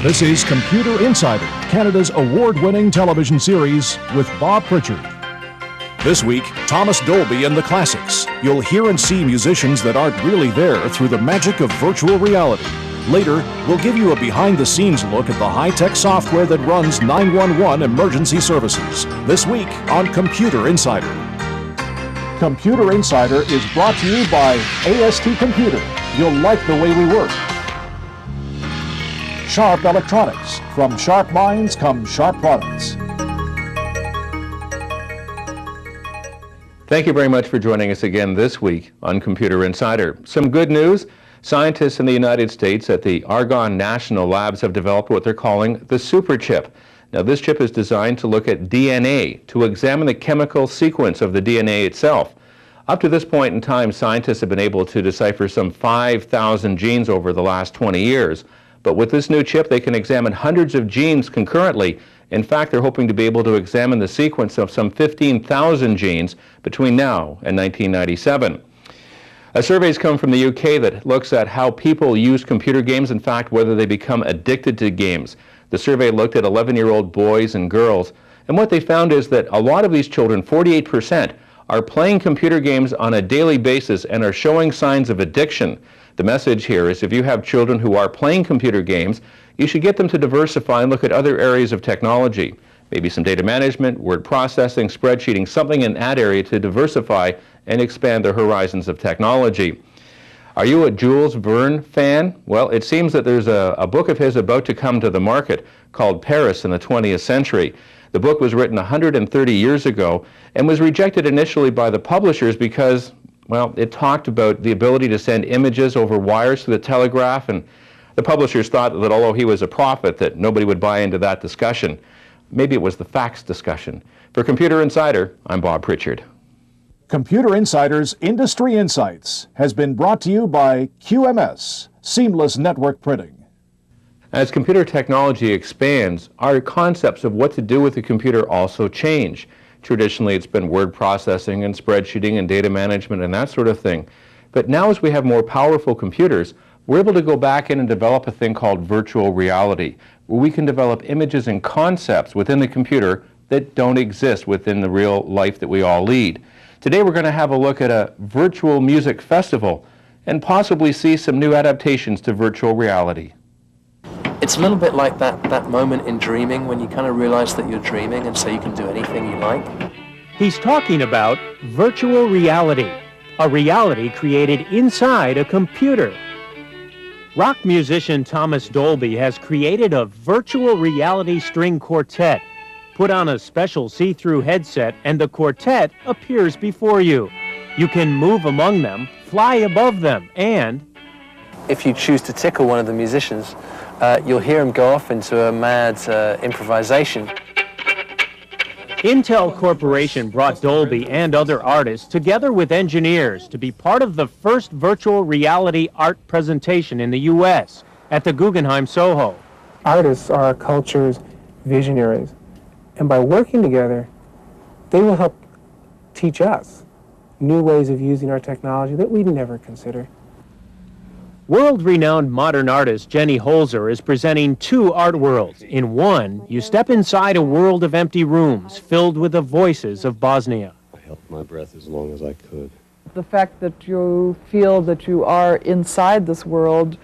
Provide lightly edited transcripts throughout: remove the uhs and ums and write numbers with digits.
This is Computer Insider, Canada's award-winning television series with Bob Pritchard. This week, Thomas Dolby and the Classics. You'll hear and see musicians that aren't really there through the magic of virtual reality. Later, we'll give you a behind-the-scenes look at the high-tech software that runs 911 emergency services. This week on Computer Insider. Computer Insider is brought to you by AST Computer. You'll like the way we work. Sharp Electronics. From sharp minds come sharp products. Thank you very much for joining us again this week on Computer Insider. Some good news. Scientists in the United States at the Argonne National Labs have developed what they're calling the super chip. Now, this chip is designed to look at DNA, to examine the chemical sequence of the DNA itself. Up to this point in time, scientists have been able to decipher some 5,000 genes over the last 20 years. But with this new chip, they can examine hundreds of genes concurrently. In fact, they're hoping to be able to examine the sequence of some 15,000 genes between now and 1997. A survey has come from the UK that looks at how people use computer games, in fact, whether they become addicted to games. The survey looked at 11-year-old boys and girls, and what they found is that a lot of these children, 48%, are playing computer games on a daily basis and are showing signs of addiction. The message here is if you have children who are playing computer games, you should get them to diversify and look at other areas of technology. Maybe some data management, word processing, spreadsheeting, something in that area to diversify and expand their horizons of technology. Are you a Jules Verne fan? Well, it seems that there's a book of his about to come to the market called Paris in the 20th Century. The book was written 130 years ago and was rejected initially by the publishers because, well, it talked about the ability to send images over wires to the telegraph, and the publishers thought that although he was a prophet, that nobody would buy into that discussion. Maybe it was the facts discussion. For Computer Insider, I'm Bob Pritchard. Computer Insider's Industry Insights has been brought to you by QMS, Seamless Network Printing. As computer technology expands, our concepts of what to do with the computer also change. Traditionally, it's been word processing and spreadsheeting and data management and that sort of thing. But now as we have more powerful computers, we're able to go back in and develop a thing called virtual reality, where we can develop images and concepts within the computer that don't exist within the real life that we all lead. Today we're going to have a look at a virtual music festival and possibly see some new adaptations to virtual reality. It's a little bit like that moment in dreaming when you kind of realize that you're dreaming and so you can do anything you like. He's talking about virtual reality, a reality created inside a computer. Rock musician Thomas Dolby has created a virtual reality string quartet. Put on a special see-through headset and the quartet appears before you. You can move among them, fly above them, and if you choose to tickle one of the musicians, you'll hear him go off into a mad improvisation. Intel Corporation brought Dolby and other artists together with engineers to be part of the first virtual reality art presentation in the U.S. at the Guggenheim Soho. Artists are our culture's visionaries, and by working together, they will help teach us new ways of using our technology that we'd never consider. World-renowned modern artist Jenny Holzer is presenting two art worlds. In one, you step inside a world of empty rooms filled with the voices of Bosnia. I held my breath as long as I could. The fact that you feel that you are inside this world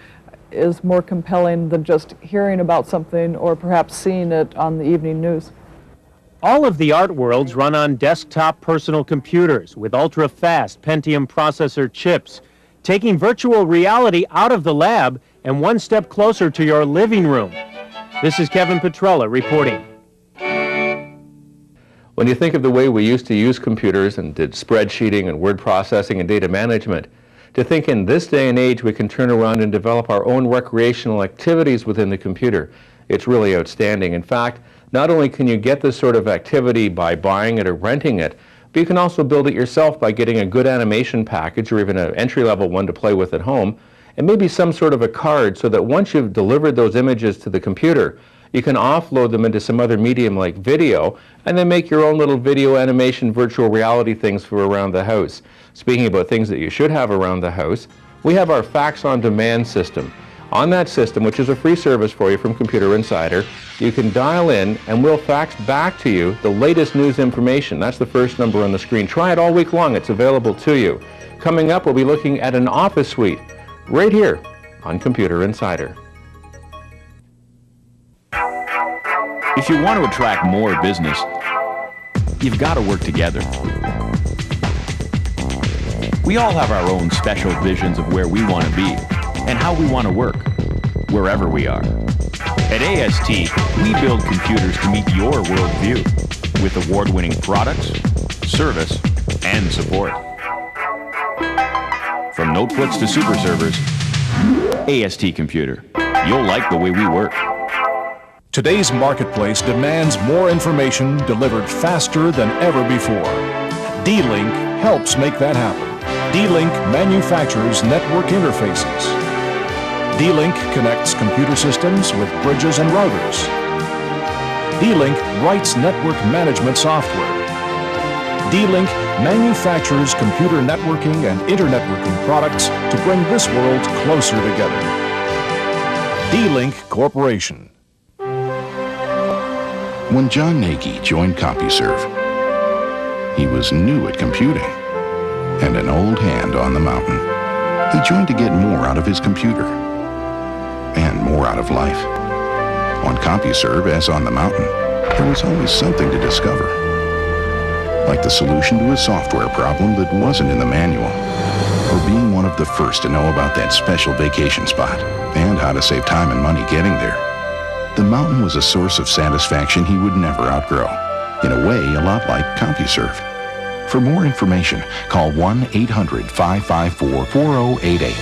is more compelling than just hearing about something or perhaps seeing it on the evening news. All of the art worlds run on desktop personal computers with ultra-fast Pentium processor chips, taking virtual reality out of the lab and one step closer to your living room. This is Kevin Petrella reporting. When you think of the way we used to use computers and did spreadsheeting and word processing and data management, to think in this day and age we can turn around and develop our own recreational activities within the computer, it's really outstanding. In fact, not only can you get this sort of activity by buying it or renting it, but you can also build it yourself by getting a good animation package or even an entry-level one to play with at home, and maybe some sort of a card so that once you've delivered those images to the computer, you can offload them into some other medium like video and then make your own little video animation virtual reality things for around the house. Speaking about things that you should have around the house, we have our Fax on Demand system. On that system, which is a free service for you from Computer Insider, you can dial in and we'll fax back to you the latest news information. That's the first number on the screen. Try it all week long. It's available to you. Coming up, we'll be looking at an office suite right here on Computer Insider. If you want to attract more business, you've got to work together. We all have our own special visions of where we want to be and how we want to work, wherever we are. At AST, we build computers to meet your worldview with award-winning products, service, and support. From notebooks to super servers, AST Computer. You'll like the way we work. Today's marketplace demands more information delivered faster than ever before. D-Link helps make that happen. D-Link manufactures network interfaces. D-Link connects computer systems with bridges and routers. D-Link writes network management software. D-Link manufactures computer networking and internetworking products to bring this world closer together. D-Link Corporation. When John Nagy joined CompuServe, he was new at computing and an old hand on the mountain. He joined to get more out of his computer and more out of life. On CompuServe, as on the mountain, there was always something to discover, like the solution to a software problem that wasn't in the manual, or being one of the first to know about that special vacation spot and how to save time and money getting there. The mountain was a source of satisfaction he would never outgrow. In a way, a lot like CompuServe. For more information, call 1-800-554-4088.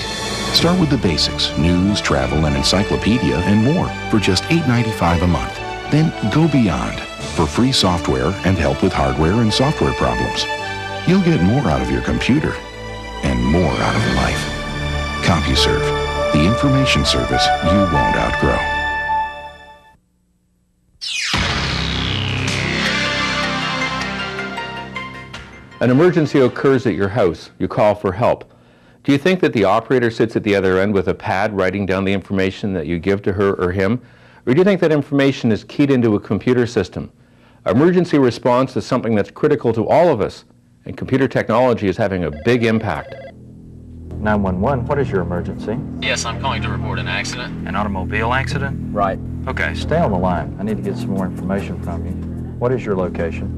Start with the basics, news, travel, and encyclopedia, and more for just $8.95 a month. Then go beyond for free software and help with hardware and software problems. You'll get more out of your computer and more out of life. CompuServe, the information service you won't outgrow. An emergency occurs at your house. You call for help. Do you think that the operator sits at the other end with a pad writing down the information that you give to her or him? Or do you think that information is keyed into a computer system? Emergency response is something that's critical to all of us, and computer technology is having a big impact. 911, what is your emergency? Yes, I'm calling to report an accident. An automobile accident? Right. Okay, stay on the line. I need to get some more information from you. What is your location?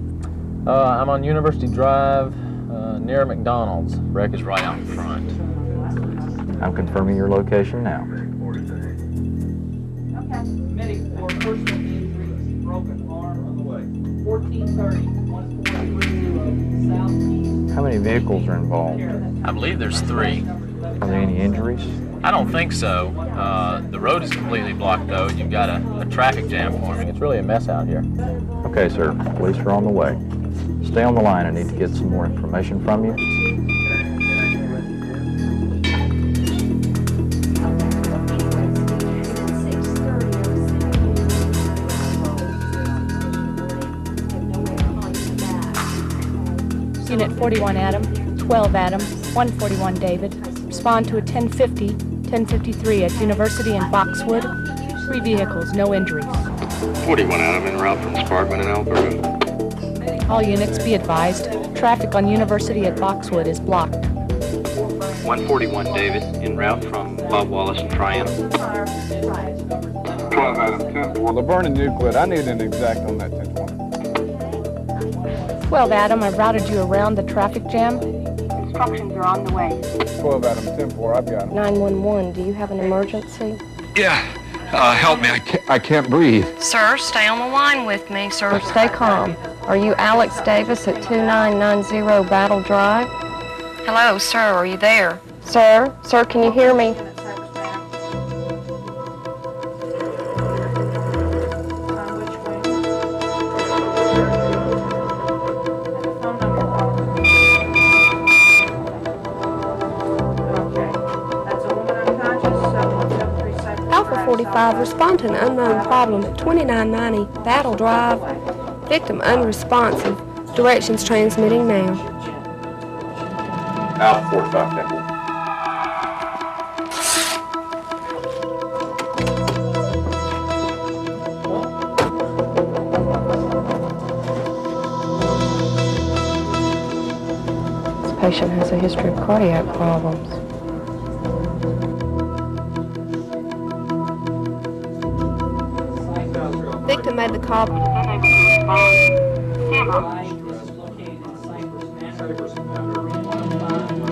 I'm on University Drive, near McDonald's. Wreck is right out in front. I'm confirming your location now. Okay. Medic for personal injuries, broken arm on the way. 1430, 1430, southeast. How many vehicles are involved? I believe there's 3. Are there any injuries? I don't think so. The road is completely blocked, though. You've got a traffic jam forming. It's really a mess out here. Okay, sir. Police are on the way. Stay on the line. I need to get some more information from you. Unit 41 Adam, 12 Adam, 141 David. Respond to a 1050, 1053 at University in Boxwood. 3 vehicles, no injuries. 41 Adam en route from Sparkman and Alberta. All units be advised. Traffic on University at Boxwood is blocked. 141 David en route from Bob Wallace and Triana. 12 Adam 10-4. Laverne and Euclid, I need an exact on that 10-20. 12 Adam, I've routed you around the traffic jam. Instructions are on the way. 12 Adam 10-4, I've got him. 911, do you have an emergency? Yeah, help me, I can't breathe. Sir, stay on the line with me, sir. Stay calm. Are you Alex Davis at 2990 Battle Drive? Hello, sir, are you there? Sir, can you hear me? Alpha 45, respond to an unknown problem at 2990 Battle Drive. Victim unresponsive. Directions transmitting now. Alpha 45, patient has a history of cardiac problems. Victim made the call.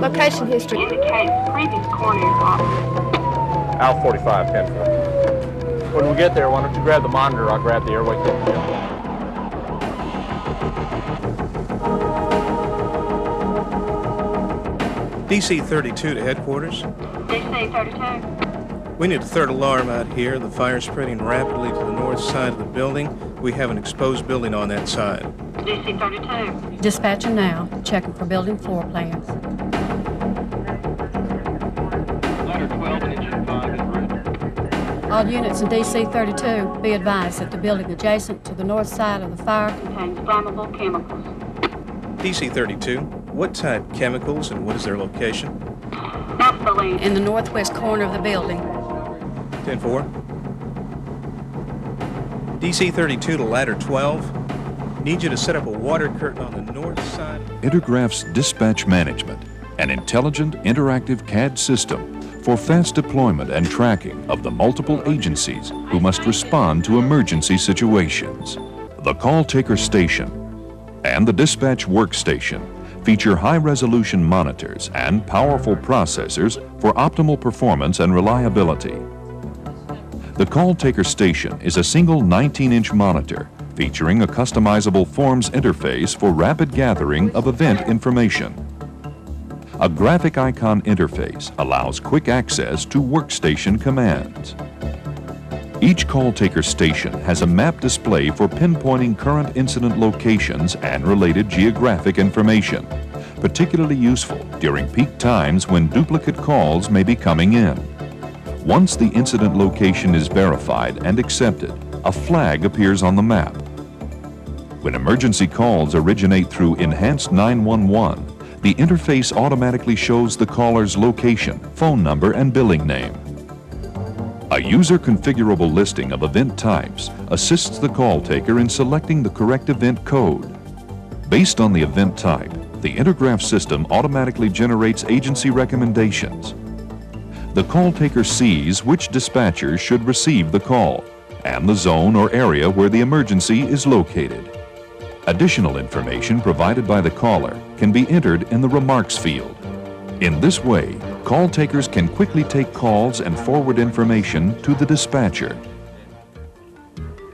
Location history. Indicates previous coronary problems. Al 45, 10-4. When we get there, why don't you grab the monitor, I'll grab the airway kit. DC 32 to headquarters. DC 32. We need a third alarm out here. The fire's spreading rapidly to the north side of the building. We have an exposed building on that side. DC 32. Dispatcher now, checking for building floor plans. Ladder 12 and engine 5 en route. All units in DC 32 be advised that the building adjacent to the north side of the fire contains flammable chemicals. DC 32, what type chemicals and what is their location? Naphthalene. In the northwest corner of the building. 10-4. DC 32 to ladder 12. Need you to set up a water curtain on the north side. Intergraph's dispatch management, an intelligent interactive CAD system for fast deployment and tracking of the multiple agencies who must respond to emergency situations. The call taker station and the dispatch workstation feature high-resolution monitors and powerful processors for optimal performance and reliability. The call taker station is a single 19-inch monitor featuring a customizable forms interface for rapid gathering of event information. A graphic icon interface allows quick access to workstation commands. Each call taker station has a map display for pinpointing current incident locations and related geographic information, particularly useful during peak times when duplicate calls may be coming in. Once the incident location is verified and accepted, a flag appears on the map. When emergency calls originate through Enhanced 911, the interface automatically shows the caller's location, phone number, and billing name. A user-configurable listing of event types assists the call taker in selecting the correct event code. Based on the event type, the Intergraph system automatically generates agency recommendations. The call taker sees which dispatchers should receive the call and the zone or area where the emergency is located. Additional information provided by the caller can be entered in the remarks field. In this way, call takers can quickly take calls and forward information to the dispatcher.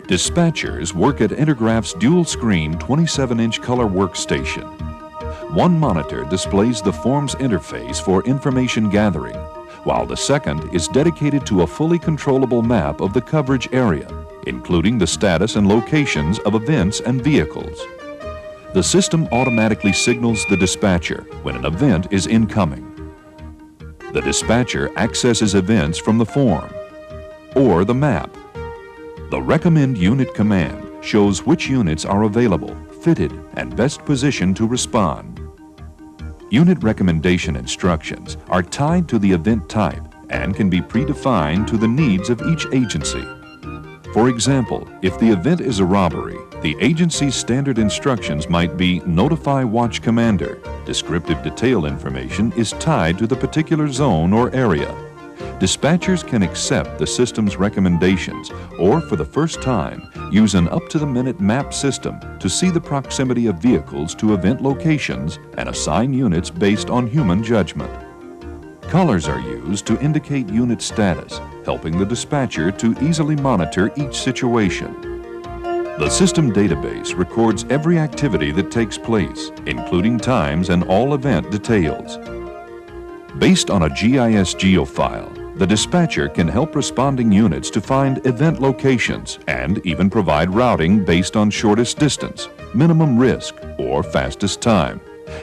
Dispatchers work at Intergraph's dual-screen 27-inch color workstation. One monitor displays the forms interface for information gathering, while the second is dedicated to a fully controllable map of the coverage area, including the status and locations of events and vehicles. The system automatically signals the dispatcher when an event is incoming. The dispatcher accesses events from the form or the map. The Recommend Unit command shows which units are available, fitted, and best positioned to respond. Unit recommendation instructions are tied to the event type and can be predefined to the needs of each agency. For example, if the event is a robbery, the agency's standard instructions might be Notify Watch Commander. Descriptive detail information is tied to the particular zone or area. Dispatchers can accept the system's recommendations or, for the first time, use an up-to-the-minute map system to see the proximity of vehicles to event locations and assign units based on human judgment. Colors are used to indicate unit status, helping the dispatcher to easily monitor each situation. The system database records every activity that takes place, including times and all event details. Based on a GIS geofile, the dispatcher can help responding units to find event locations and even provide routing based on shortest distance, minimum risk, or fastest time,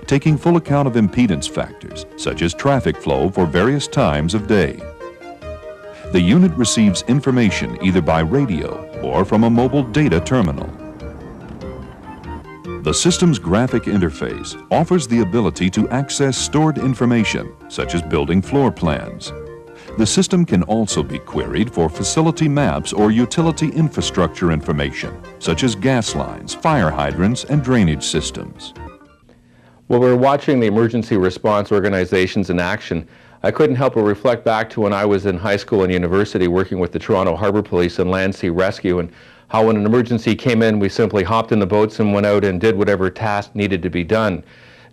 taking full account of impedance factors such as traffic flow for various times of day. The unit receives information either by radio or from a mobile data terminal. The system's graphic interface offers the ability to access stored information, such as building floor plans. The system can also be queried for facility maps or utility infrastructure information, such as gas lines, fire hydrants, and drainage systems. While we're watching the emergency response organizations in action, I couldn't help but reflect back to when I was in high school and university working with the Toronto Harbour Police and Land Sea Rescue, and how when an emergency came in, we simply hopped in the boats and went out and did whatever task needed to be done.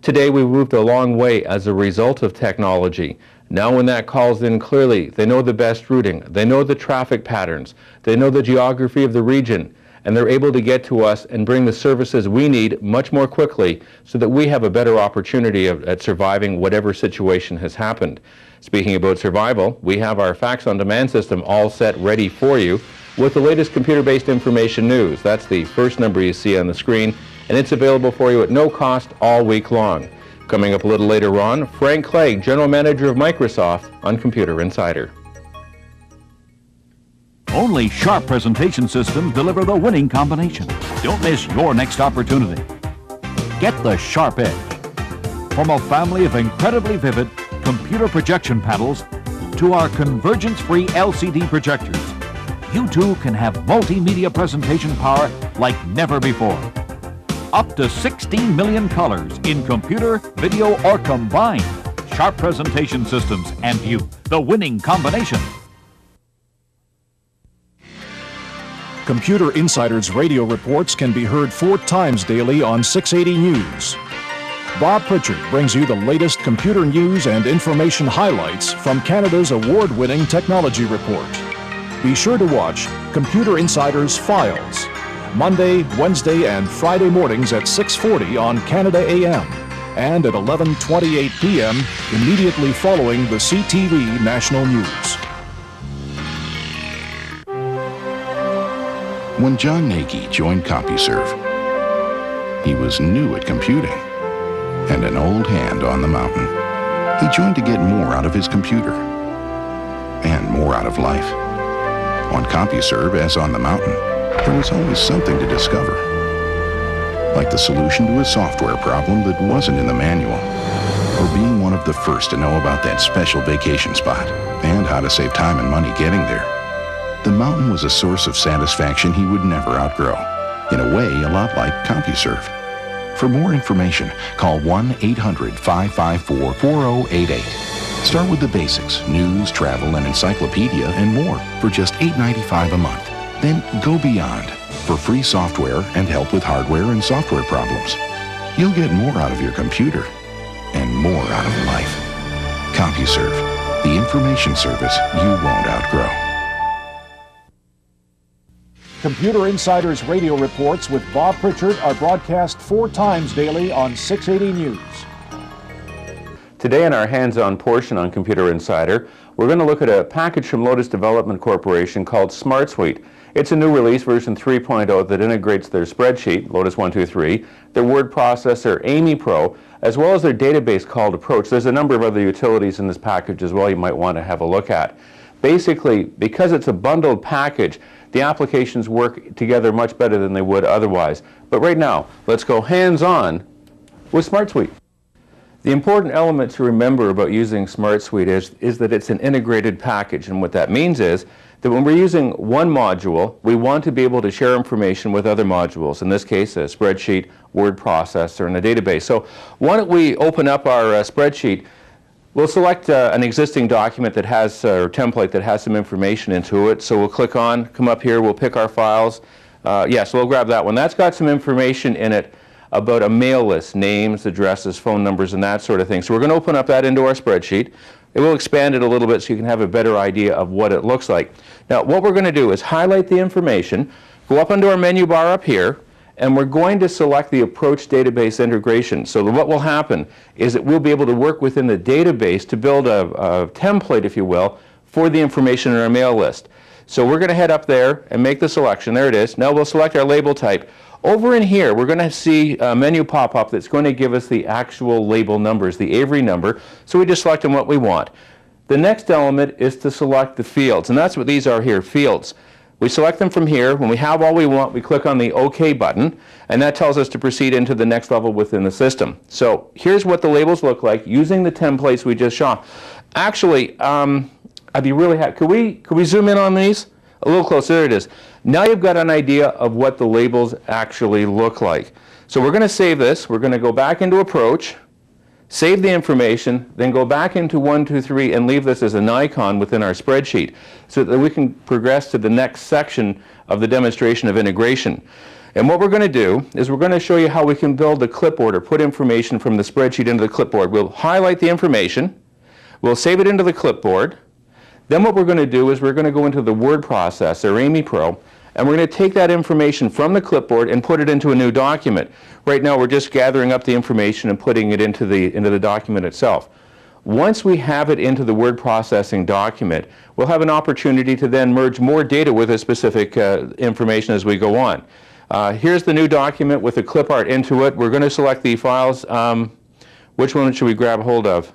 Today, we've moved a long way as a result of technology. Now when that call's in clearly, they know the best routing, they know the traffic patterns, they know the geography of the region, and they're able to get to us and bring the services we need much more quickly so that we have a better opportunity at surviving whatever situation has happened. Speaking about survival, we have our Facts on Demand system all set ready for you with the latest computer-based information news. That's the first number you see on the screen, and it's available for you at no cost all week long. Coming up a little later on, Frank Clegg, General Manager of Microsoft, on Computer Insider. Only Sharp presentation systems deliver the winning combination. Don't miss your next opportunity. Get the Sharp Edge. From a family of incredibly vivid computer projection panels to our convergence-free LCD projectors, you too can have multimedia presentation power like never before. Up to 16 million colors in computer, video, or combined. Sharp presentation systems and view the winning combination. Computer Insider's radio reports can be heard 4 times daily on 680 News. Bob Pritchard brings you the latest computer news and information highlights from Canada's award-winning technology report. Be sure to watch Computer Insider's Files, Monday, Wednesday, and Friday mornings at 6:40 on Canada AM and at 11:28 p.m. immediately following the CTV National News. When John Nagy joined CompuServe, he was new at computing and an old hand on the mountain. He joined to get more out of his computer and more out of life. On CompuServe, as on the mountain, there was always something to discover, like the solution to a software problem that wasn't in the manual, or being one of the first to know about that special vacation spot and how to save time and money getting there. The mountain was a source of satisfaction he would never outgrow, in a way a lot like CompuServe. For more information, call 1-800-554-4088. Start with the basics, news, travel, and encyclopedia, and more for just $8.95 a month. Then go beyond for free software and help with hardware and software problems. You'll get more out of your computer and more out of life. CompuServe, the information service you won't outgrow. Computer Insider's radio reports with Bob Pritchard are broadcast 4 times daily on 680 News. Today in our hands-on portion on Computer Insider, we're going to look at a package from Lotus Development Corporation called SmartSuite. It's a new release, version 3.0, that integrates their spreadsheet, Lotus 123, their word processor, Amy Pro, as well as their database called Approach. There's a number of other utilities in this package as well you might want to have a look at. Basically, because it's a bundled package, the applications work together much better than they would otherwise. But right now, let's go hands-on with SmartSuite. The important element to remember about using SmartSuite is that it's an integrated package, and what that means is that when we're using one module, we want to be able to share information with other modules, in this case a spreadsheet, word processor, and a database. So why don't we open up our spreadsheet. We'll select an existing document that has, or template that has some information into it. So we'll click on, come up here, we'll pick our files. So we'll grab that one. That's got some information in it about a mail list, names, addresses, phone numbers, and that sort of thing. So we're going to open up that into our spreadsheet. It will expand it a little bit so you can have a better idea of what it looks like. Now, what we're going to do is highlight the information, go up into our menu bar up here, and we're going to select the Approach Database Integration. So what will happen is that we'll be able to work within the database to build a template, if you will, for the information in our mail list. So we're going to head up there and make the selection. There it is. Now we'll select our label type. Over in here, we're going to see a menu pop up that's going to give us the actual label numbers, the Avery number. So we just select on what we want. The next element is to select the fields, and that's what these are here, fields. We select them from here. When we have all we want, we click on the OK button, and that tells us to proceed into the next level within the system. So here's what the labels look like using the templates we just saw. Actually, I'd be really happy. Could we zoom in on these? A little closer. There it is. Now you've got an idea of what the labels actually look like. So we're going to save this. We're going to go back into Approach. save the information, then go back into 1, 2, 3 and leave this as an icon within our spreadsheet so that we can progress to the next section of the demonstration of integration. And what we're going to do is we're going to show you how we can build a clipboard or put information from the spreadsheet into the clipboard. We'll highlight the information, we'll save it into the clipboard, then what we're going to do is we're going to go into the word processor, Amy Pro, and we're going to take that information from the clipboard and put it into a new document. Right now we're just gathering up the information and putting it into the document itself. Once we have it into the word processing document, we'll have an opportunity to then merge more data with a specific information as we go on. Here's the new document with the clip art into it. We're going to select the files. Which one should we grab hold of?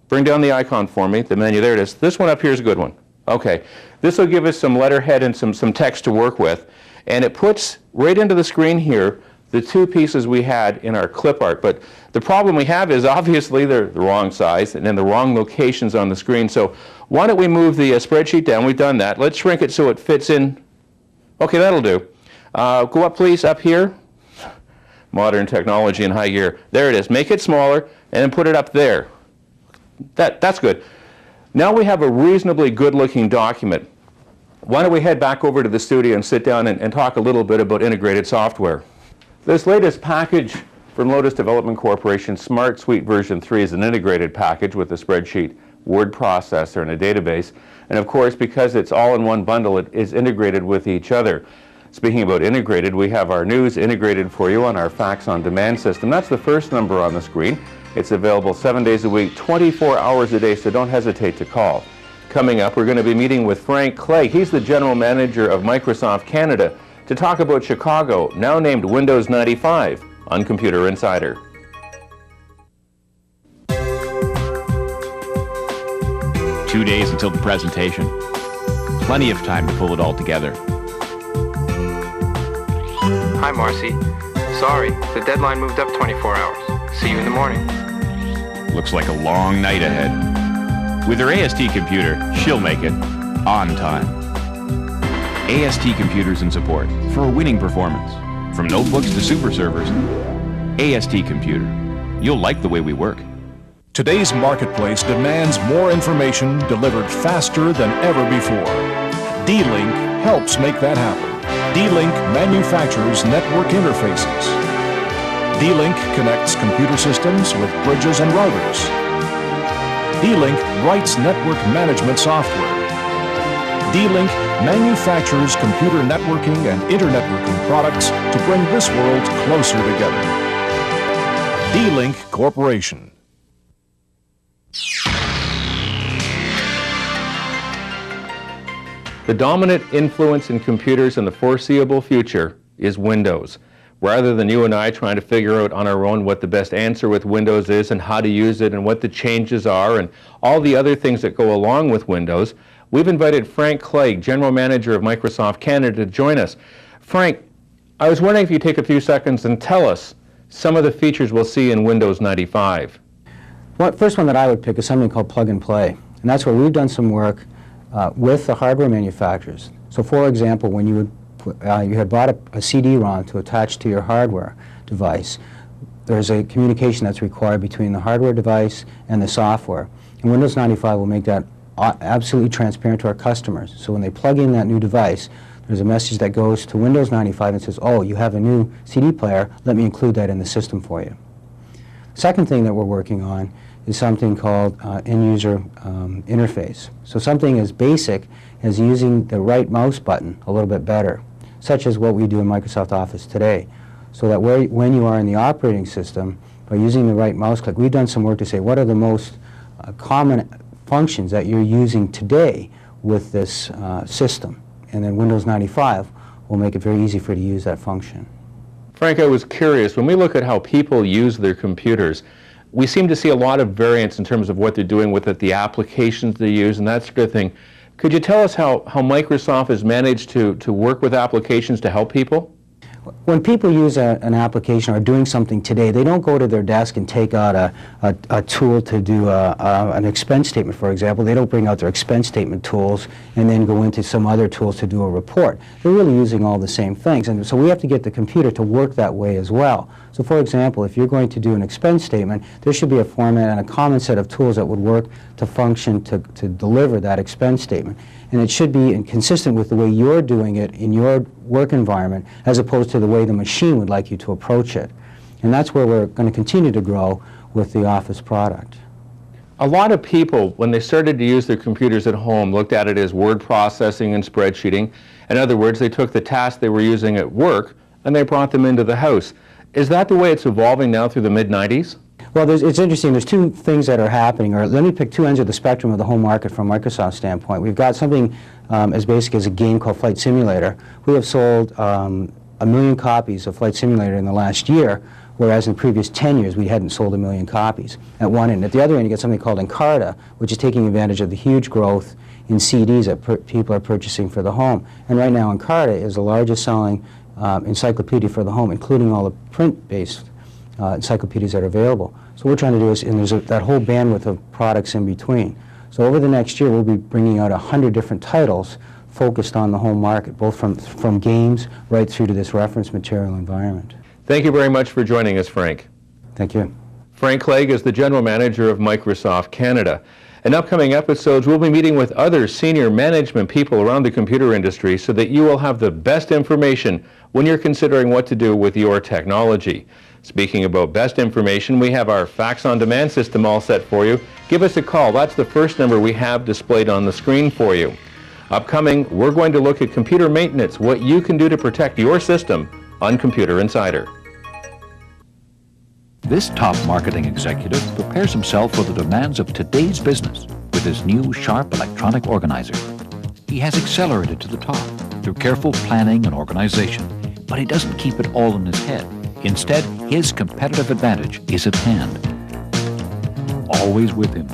Bring down the icon for me, the menu. There it is. This one up here is a good one. Okay. This will give us some letterhead and some text to work with. And it puts right into the screen here the two pieces we had in our clip art. But the problem we have is obviously they're the wrong size and in the wrong locations on the screen. So why don't we move the spreadsheet down? We've done that. Let's shrink it so it fits in. Okay, that'll do. Go up, please, up here. Modern technology in high gear. There it is. Make it smaller and then put it up there. That's good. Now we have a reasonably good-looking document. Why don't we head back over to the studio and sit down and talk a little bit about integrated software. This latest package from Lotus Development Corporation, Smart Suite version 3, is an integrated package with a spreadsheet, word processor, and a database. And of course, because it's all in one bundle, it is integrated with each other. Speaking about integrated, we have our news integrated for you on our Fax on Demand system. That's the first number on the screen. It's available 7 days a week, 24 hours a day, so don't hesitate to call. Coming up, we're going to be meeting with Frank Clegg. He's the General Manager of Microsoft Canada to talk about Chicago, now named Windows 95, on Computer Insider. Two days until the presentation. Plenty of time to pull it all together. Hi, Marcy. Sorry, the deadline moved up 24 hours. See you in the morning. Looks like a long night ahead. With her AST computer, she'll make it on time. AST Computers in support for a winning performance. From notebooks to super servers, AST Computer. You'll like the way we work. Today's marketplace demands more information delivered faster than ever before. D-Link helps make that happen. D-Link manufactures network interfaces. D-Link connects computer systems with bridges and routers. D-Link writes network management software. D-Link manufactures computer networking and internetworking products to bring this world closer together. D-Link Corporation. The dominant influence in computers in the foreseeable future is Windows. Rather than you and I trying to figure out on our own what the best answer with Windows is and how to use it and what the changes are and all the other things that go along with Windows, we've invited Frank Clegg, General Manager of Microsoft Canada, to join us. Frank, I was wondering if you'd take a few seconds and tell us some of the features we'll see in Windows 95. Well, first one that I would pick is something called plug and play. And that's where we've done some work with the hardware manufacturers. So for example, when you had bought a CD-ROM to attach to your hardware device, there's a communication that's required between the hardware device and the software. And Windows 95 will make that absolutely transparent to our customers. So when they plug in that new device, there's a message that goes to Windows 95 and says, oh, you have a new CD player, let me include that in the system for you. Second thing that we're working on is something called end-user interface. So something as basic as using the right mouse button a little bit better, such as what we do in Microsoft Office today. So that when you are in the operating system, by using the right mouse click, we've done some work to say what are the most common functions that you're using today with this system. And then Windows 95 will make it very easy for you to use that function. Frank, I was curious, when we look at how people use their computers, we seem to see a lot of variance in terms of what they're doing with it, the applications they use, and that sort of thing. Could you tell us how Microsoft has managed to work with applications to help people? when people use an application or are doing something today, they don't go to their desk and take out a tool to do an expense statement, for example. They don't bring out their expense statement tools and then go into some other tools to do a report. They're really using all the same things, and so we have to get the computer to work that way as well. So for example, if you're going to do an expense statement, there should be a format and a common set of tools that would work to function to deliver that expense statement. And it should be consistent with the way you're doing it in your work environment as opposed to the way the machine would like you to approach it. And that's where we're going to continue to grow with the Office product. A lot of people, when they started to use their computers at home, looked at it as word processing and spreadsheeting. In other words, they took the tasks they were using at work and they brought them into the house. Is that the way it's evolving now through the mid-90s? Well, it's interesting. There's two things that are happening, or let me pick two ends of the spectrum of the home market from Microsoft's standpoint. We've got something as basic as a game called Flight Simulator. We have sold 1 million copies of Flight Simulator in the last year, whereas in the previous 10 years we hadn't sold 1 million copies at one end. At the other end, you get something called Encarta, which is taking advantage of the huge growth in CDs that people are purchasing for the home. And right now, Encarta is the largest selling encyclopedia for the home, including all the print-based encyclopedias that are available. So what we're trying to do is, and there's that whole bandwidth of products in between. So over the next year, we'll be bringing out 100 different titles focused on the home market, both from games right through to this reference material environment. Thank you very much for joining us, Frank. Thank you. Frank Clegg is the General Manager of Microsoft Canada. In upcoming episodes, we'll be meeting with other senior management people around the computer industry so that you will have the best information when you're considering what to do with your technology. Speaking about best information, we have our fax on demand system all set for you. Give us a call. That's the first number we have displayed on the screen for you. Upcoming, we're going to look at computer maintenance, what you can do to protect your system on Computer Insider. This top marketing executive prepares himself for the demands of today's business with his new Sharp electronic organizer. He has accelerated to the top through careful planning and organization, but he doesn't keep it all in his head. Instead, his competitive advantage is at hand. Always with him,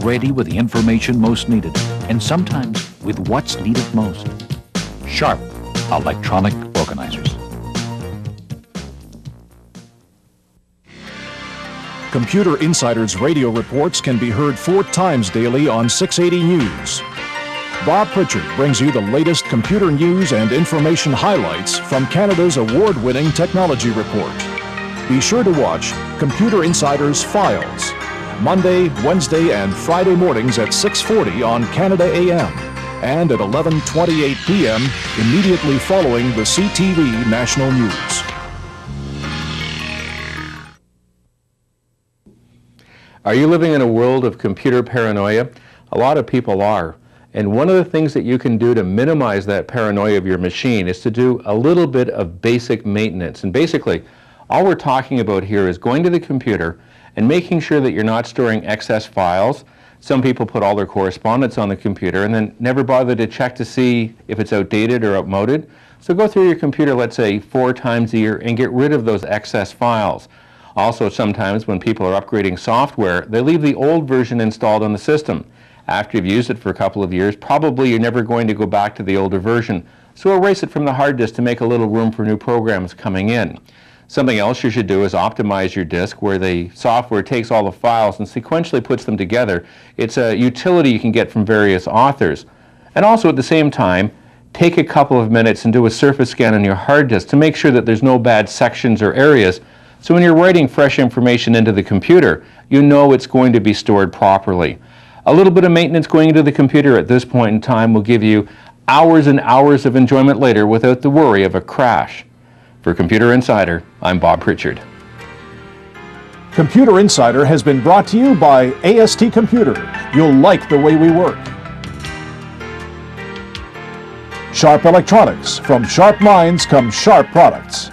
ready with the information most needed, and sometimes with what's needed most. Sharp electronic organizers. Computer Insider's radio reports can be heard 4 times daily on 680 News. Bob Pritchard brings you the latest computer news and information highlights from Canada's award-winning technology report. Be sure to watch Computer Insider's Files, Monday, Wednesday, and Friday mornings at 6:40 on Canada AM and at 11:28 p.m. immediately following the CTV National News. Are you living in a world of computer paranoia? A lot of people are. And one of the things that you can do to minimize that paranoia of your machine is to do a little bit of basic maintenance. And basically, all we're talking about here is going to the computer and making sure that you're not storing excess files. Some people put all their correspondence on the computer and then never bother to check to see if it's outdated or outmoded. So go through your computer, let's say, 4 times a year and get rid of those excess files. Also, sometimes when people are upgrading software, they leave the old version installed on the system. After you've used it for a couple of years, probably you're never going to go back to the older version. So erase it from the hard disk to make a little room for new programs coming in. Something else you should do is optimize your disk where the software takes all the files and sequentially puts them together. It's a utility you can get from various authors. And also at the same time, take a couple of minutes and do a surface scan on your hard disk to make sure that there's no bad sections or areas. So when you're writing fresh information into the computer, you know it's going to be stored properly. A little bit of maintenance going into the computer at this point in time will give you hours and hours of enjoyment later without the worry of a crash. For Computer Insider, I'm Bob Pritchard. Computer Insider has been brought to you by AST Computer. You'll like the way we work. Sharp Electronics. From sharp minds come sharp products.